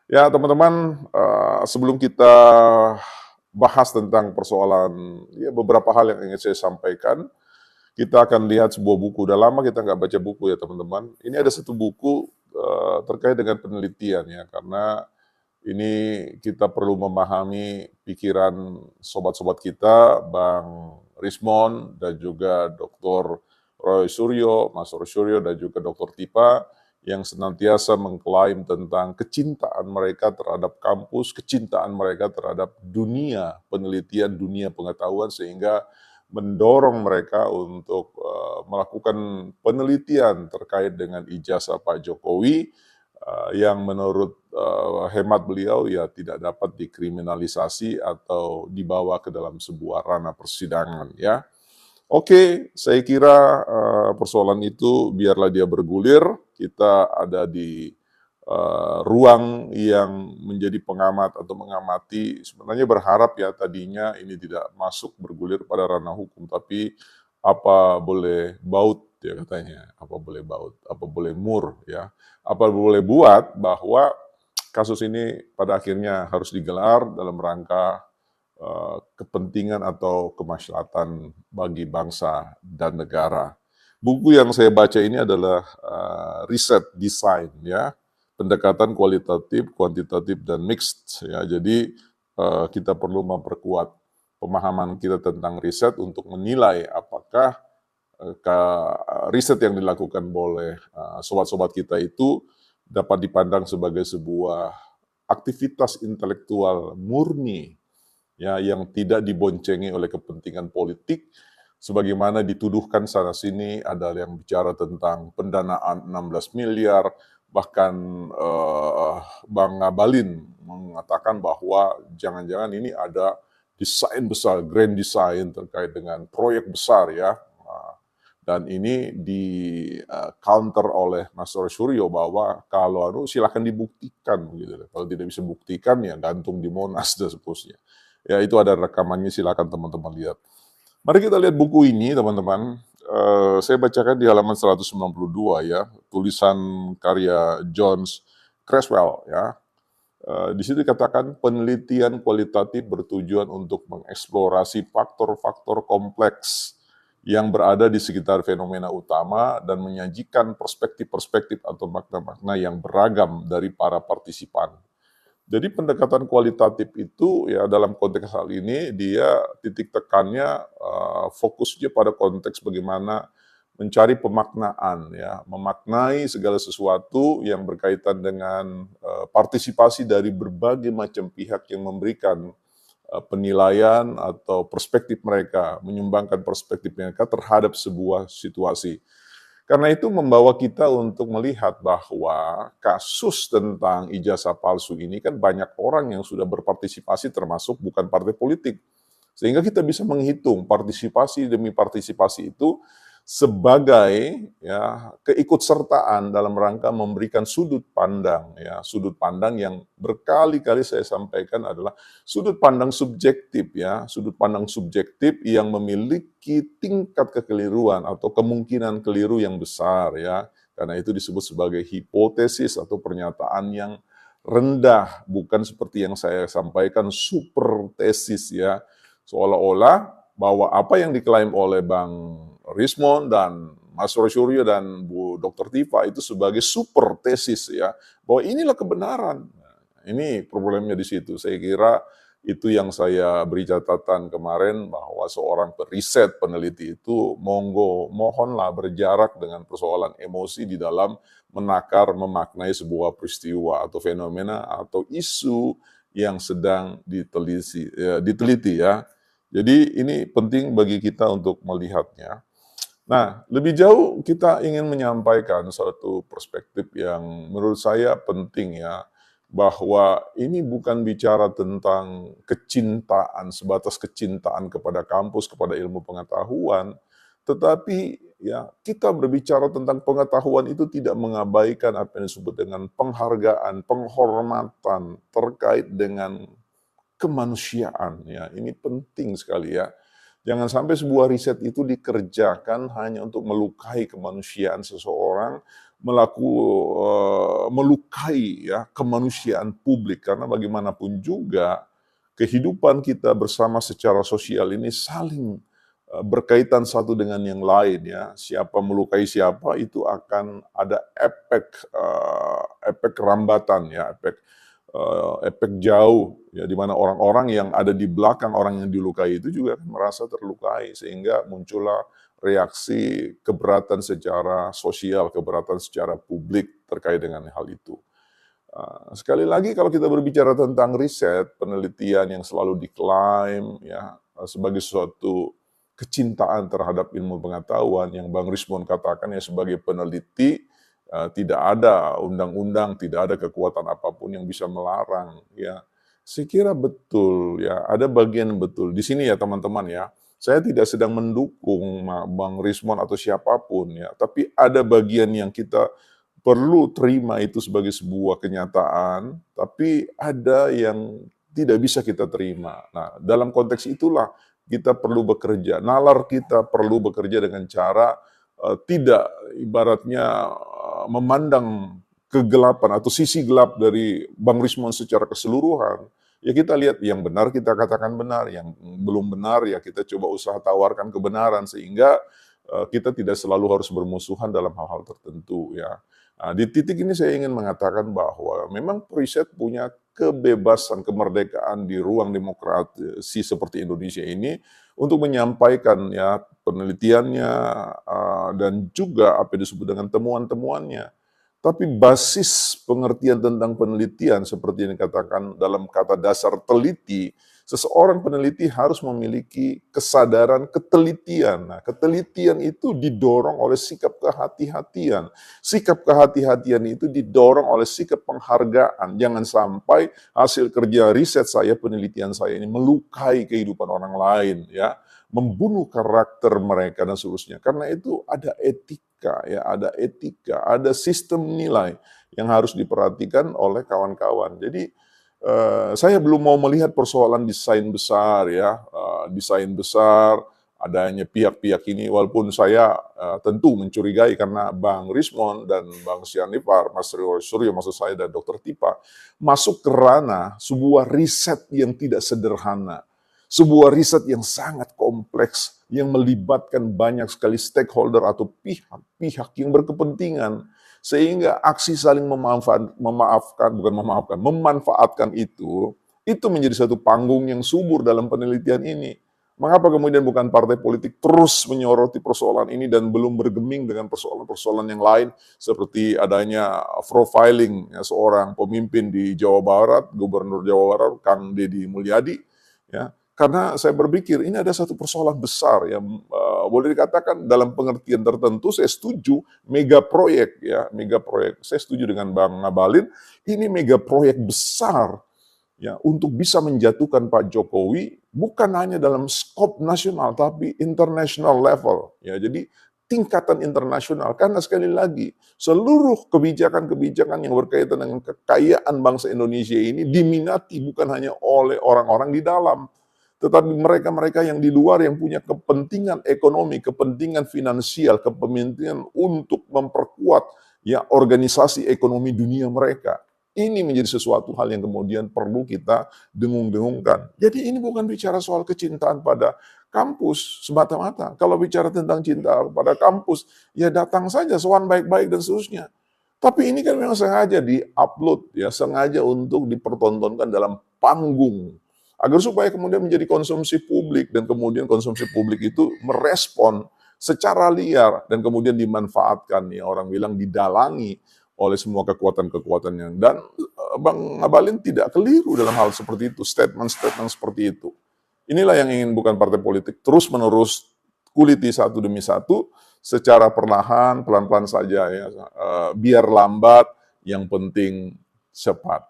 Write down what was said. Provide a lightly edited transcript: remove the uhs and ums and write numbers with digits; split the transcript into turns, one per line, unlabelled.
Ya, teman-teman, sebelum kita bahas tentang persoalan, ya beberapa hal yang ingin saya sampaikan, kita akan lihat sebuah buku. Udah lama kita nggak baca buku ya, teman-teman. Ini ada satu buku terkait dengan penelitian ya, karena ini kita perlu memahami pikiran sobat-sobat kita, Bang Rismond dan juga Dr. Roy Suryo, Mas Roy Suryo dan juga Dr. Tipa yang senantiasa mengklaim tentang kecintaan mereka terhadap kampus, kecintaan mereka terhadap dunia penelitian, dunia pengetahuan, sehingga mendorong mereka untuk melakukan penelitian terkait dengan ijazah Pak Jokowi yang menurut hemat beliau ya tidak dapat dikriminalisasi atau dibawa ke dalam sebuah ranah persidangan ya. Oke, saya kira persoalan itu biarlah dia bergulir. Kita ada di ruang yang menjadi pengamat atau mengamati. Sebenarnya berharap ya tadinya ini tidak masuk bergulir pada ranah hukum, tapi apa boleh baut ya katanya, apa boleh baut, apa boleh mur ya, apa boleh buat bahwa kasus ini pada akhirnya harus digelar dalam rangka kepentingan atau kemaslahatan bagi bangsa dan negara. Buku yang saya baca ini adalah riset design ya, pendekatan kualitatif, kuantitatif dan mixed ya. Jadi kita perlu memperkuat pemahaman kita tentang riset untuk menilai apakah riset yang dilakukan oleh sobat-sobat kita itu dapat dipandang sebagai sebuah aktivitas intelektual murni ya yang tidak diboncengi oleh kepentingan politik sebagaimana dituduhkan sana sini. Ada yang bicara tentang pendanaan 16 miliar, bahkan Bang Ngabalin mengatakan bahwa jangan-jangan ini ada desain besar, grand design terkait dengan proyek besar ya. Dan ini di counter oleh Mas Roy Suryo bahwa kalau silakan dibuktikan gitu. Kalau tidak bisa buktikan ya gantung di Monas dan seterusnya. Ya itu ada rekamannya, silakan teman-teman lihat. Mari kita lihat buku ini teman-teman. Saya bacakan di halaman 192 ya, tulisan karya John Creswell ya. Di situ dikatakan penelitian kualitatif bertujuan untuk mengeksplorasi faktor-faktor kompleks yang berada di sekitar fenomena utama dan menyajikan perspektif-perspektif atau makna-makna yang beragam dari para partisipan. Jadi pendekatan kualitatif itu ya dalam konteks hal ini dia titik tekannya fokusnya pada konteks bagaimana mencari pemaknaan ya, memaknai segala sesuatu yang berkaitan dengan partisipasi dari berbagai macam pihak yang memberikan penilaian atau perspektif mereka, menyumbangkan perspektif mereka terhadap sebuah situasi. Karena itu membawa kita untuk melihat bahwa kasus tentang ijazah palsu ini kan banyak orang yang sudah berpartisipasi termasuk bukan partai politik. Sehingga kita bisa menghitung partisipasi demi partisipasi itu sebagai ya keikutsertaan dalam rangka memberikan sudut pandang ya, sudut pandang yang berkali-kali saya sampaikan adalah sudut pandang subjektif ya, sudut pandang subjektif yang memiliki tingkat kekeliruan atau kemungkinan keliru yang besar ya. Karena itu disebut sebagai hipotesis atau pernyataan yang rendah, bukan seperti yang saya sampaikan super tesis ya. Seolah-olah bahwa apa yang diklaim oleh Bang Rismond dan Mas Roy Suryo dan Bu Dr. Tifa itu sebagai super tesis ya, bahwa inilah kebenaran. Ini problemnya di situ. Saya kira itu yang saya beri catatan kemarin bahwa seorang periset peneliti itu monggo mohonlah berjarak dengan persoalan emosi di dalam menakar memaknai sebuah peristiwa atau fenomena atau isu yang sedang diteliti ya. Jadi ini penting bagi kita untuk melihatnya. Nah, lebih jauh kita ingin menyampaikan suatu perspektif yang menurut saya penting ya, bahwa ini bukan bicara tentang kecintaan, sebatas kecintaan kepada kampus, kepada ilmu pengetahuan, tetapi ya kita berbicara tentang pengetahuan itu tidak mengabaikan apa yang disebut dengan penghargaan, penghormatan terkait dengan kemanusiaan ya. Ini penting sekali ya. Jangan sampai sebuah riset itu dikerjakan hanya untuk melukai kemanusiaan seseorang, melukai ya kemanusiaan publik, karena bagaimanapun juga kehidupan kita bersama secara sosial ini saling berkaitan satu dengan yang lain ya. Siapa melukai siapa itu akan ada efek rambatan ya, efek jauh ya, di mana orang-orang yang ada di belakang orang yang dilukai itu juga merasa terlukai, sehingga muncullah reaksi keberatan secara sosial, keberatan secara publik terkait dengan hal itu. Sekali lagi kalau kita berbicara tentang riset, penelitian yang selalu diklaim ya sebagai suatu kecintaan terhadap ilmu pengetahuan, yang Bang Rismon katakan ya, sebagai peneliti tidak ada undang-undang, tidak ada kekuatan apapun yang bisa melarang ya. Saya kira betul ya, ada bagian betul. Di sini ya teman-teman ya, saya tidak sedang mendukung Bang Rismon atau siapapun ya, tapi ada bagian yang kita perlu terima itu sebagai sebuah kenyataan, tapi ada yang tidak bisa kita terima. Nah, dalam konteks itulah kita perlu bekerja. Nalar kita perlu bekerja dengan cara tidak ibaratnya memandang kegelapan atau sisi gelap dari Bang Rismon secara keseluruhan. Ya kita lihat yang benar kita katakan benar, yang belum benar ya kita coba usaha tawarkan kebenaran, sehingga kita tidak selalu harus bermusuhan dalam hal-hal tertentu ya. Nah, di titik ini saya ingin mengatakan bahwa memang riset punya kebebasan, kemerdekaan di ruang demokrasi seperti Indonesia ini untuk menyampaikan ya penelitiannya dan juga apa yang disebut dengan temuan-temuannya. Tapi basis pengertian tentang penelitian seperti yang dikatakan dalam kata dasar teliti, seseorang peneliti harus memiliki kesadaran ketelitian. Nah, ketelitian itu didorong oleh sikap kehati-hatian. Sikap kehati-hatian itu didorong oleh sikap penghargaan. Jangan sampai hasil kerja riset saya, penelitian saya ini melukai kehidupan orang lain ya, membunuh karakter mereka dan seterusnya. Karena itu ada etika ya, ada sistem nilai yang harus diperhatikan oleh kawan-kawan. Jadi saya belum mau melihat persoalan desain besar ya, desain besar adanya pihak-pihak ini, walaupun saya tentu mencurigai karena Bang Rismon dan Bang Sianipar, Mas Suryo maksud saya, dan Dr. Tipa masuk ke ranah sebuah riset yang tidak sederhana. Sebuah riset yang sangat kompleks, yang melibatkan banyak sekali stakeholder atau pihak-pihak yang berkepentingan, sehingga aksi saling memanfaatkan itu menjadi satu panggung yang subur dalam penelitian ini. Mengapa kemudian bukan partai politik terus menyoroti persoalan ini dan belum bergeming dengan persoalan-persoalan yang lain, seperti adanya profiling ya, seorang pemimpin di Jawa Barat, Gubernur Jawa Barat, Kang Deddy Mulyadi, ya. Karena saya berpikir ini ada satu persoalan besar yang boleh dikatakan dalam pengertian tertentu saya setuju mega proyek ya, mega proyek. Saya setuju dengan Bang Ngabalin, ini mega proyek besar ya untuk bisa menjatuhkan Pak Jokowi bukan hanya dalam skop nasional tapi international level ya. Jadi tingkatan internasional, karena sekali lagi seluruh kebijakan-kebijakan yang berkaitan dengan kekayaan bangsa Indonesia ini diminati bukan hanya oleh orang-orang di dalam, tetapi mereka-mereka yang di luar yang punya kepentingan ekonomi, kepentingan finansial, kepentingan untuk memperkuat ya organisasi ekonomi dunia mereka. Ini menjadi sesuatu hal yang kemudian perlu kita dengung-dengungkan. Jadi ini bukan bicara soal kecintaan pada kampus semata-mata. Kalau bicara tentang cinta pada kampus, ya datang saja, soal baik-baik dan seterusnya. Tapi ini kan memang sengaja di-upload, ya, sengaja untuk dipertontonkan dalam panggung, agar supaya kemudian menjadi konsumsi publik, dan kemudian konsumsi publik itu merespon secara liar dan kemudian dimanfaatkan, ya orang bilang didalangi oleh semua kekuatan-kekuatan yang, dan Bang Ngabalin tidak keliru dalam hal seperti itu, statement-statement seperti itu. Inilah yang ingin bukan partai politik terus-menerus kuliti satu demi satu secara perlahan, pelan-pelan saja ya, biar lambat, yang penting cepat.